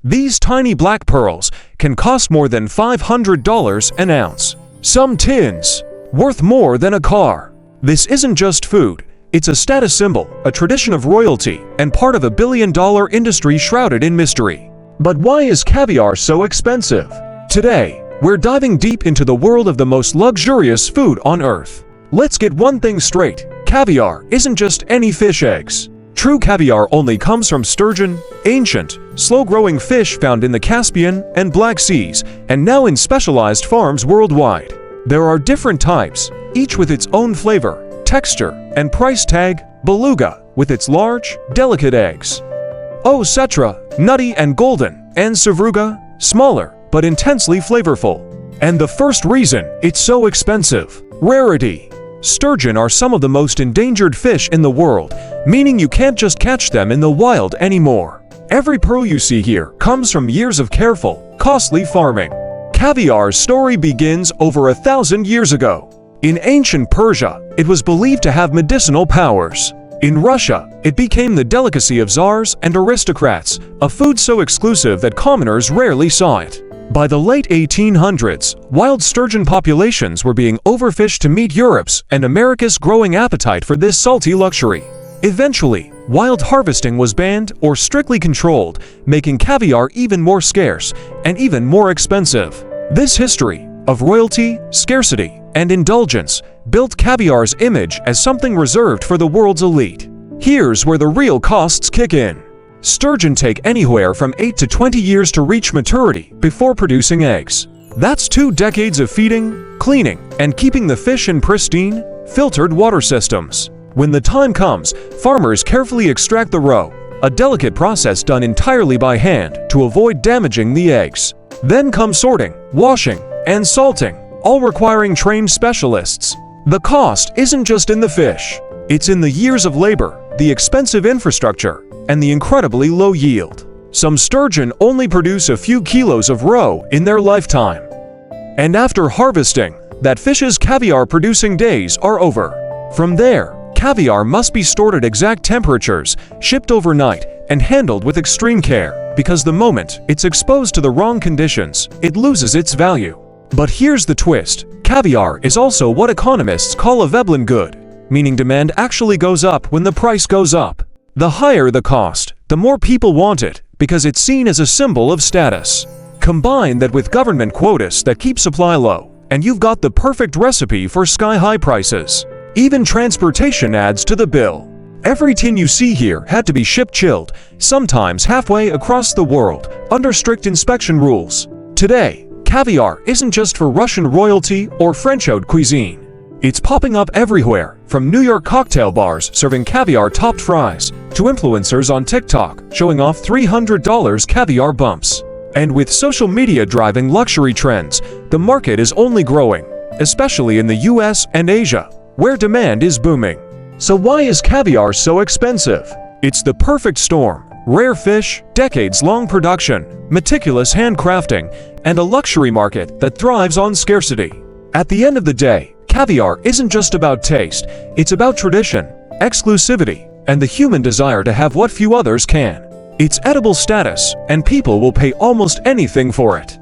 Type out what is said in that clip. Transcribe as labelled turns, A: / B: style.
A: These tiny black pearls can cost more than $500 an ounce. Some tins, worth more than a car. This isn't just food, it's a status symbol, a tradition of royalty, and part of a billion-dollar industry shrouded in mystery. But why is caviar so expensive? Today, we're diving deep into the world of the most luxurious food on Earth. Let's get one thing straight, caviar isn't just any fish eggs. True caviar only comes from sturgeon, ancient, slow-growing fish found in the Caspian and Black Seas, and now in specialized farms worldwide. There are different types, each with its own flavor, texture, and price tag. Beluga, with its large, delicate eggs. Osetra, nutty and golden, and Sevruga, smaller, but intensely flavorful. And the first reason it's so expensive: rarity. Sturgeon are some of the most endangered fish in the world, meaning you can't just catch them in the wild anymore. Every pearl you see here comes from years of careful, costly farming. Caviar's story begins over 1,000 years ago. In ancient Persia, it was believed to have medicinal powers. In Russia, it became the delicacy of czars and aristocrats, a food so exclusive that commoners rarely saw it. By the late 1800s, wild sturgeon populations were being overfished to meet Europe's and America's growing appetite for this salty luxury. Eventually, wild harvesting was banned or strictly controlled, making caviar even more scarce and even more expensive. This history of royalty, scarcity, and indulgence built caviar's image as something reserved for the world's elite. Here's where the real costs kick in. Sturgeon take anywhere from 8 to 20 years to reach maturity before producing eggs. That's 2 decades of feeding, cleaning, and keeping the fish in pristine, filtered water systems. When the time comes, farmers carefully extract the roe, a delicate process done entirely by hand to avoid damaging the eggs. Then come sorting, washing, and salting, all requiring trained specialists. The cost isn't just in the fish. It's in the years of labor, the expensive infrastructure, and the incredibly low yield. Some sturgeon only produce a few kilos of roe in their lifetime. And after harvesting, that fish's caviar-producing days are over. From there, caviar must be stored at exact temperatures, shipped overnight, and handled with extreme care, because the moment it's exposed to the wrong conditions, it loses its value. But here's the twist. Caviar is also what economists call a Veblen good, meaning demand actually goes up when the price goes up. The higher the cost, the more people want it, because it's seen as a symbol of status. Combine that with government quotas that keep supply low, and you've got the perfect recipe for sky-high prices. Even transportation adds to the bill. Every tin you see here had to be shipped chilled, sometimes halfway across the world, under strict inspection rules. Today, caviar isn't just for Russian royalty or French haute cuisine. It's popping up everywhere, from New York cocktail bars serving caviar-topped fries, to influencers on TikTok showing off $300 caviar bumps. And with social media driving luxury trends, the market is only growing, especially in the US and Asia, where demand is booming. So why is caviar so expensive? It's the perfect storm: rare fish, decades-long production, meticulous handcrafting, and a luxury market that thrives on scarcity. At the end of the day, caviar isn't just about taste, it's about tradition, exclusivity, and the human desire to have what few others can. It's edible status, and people will pay almost anything for it.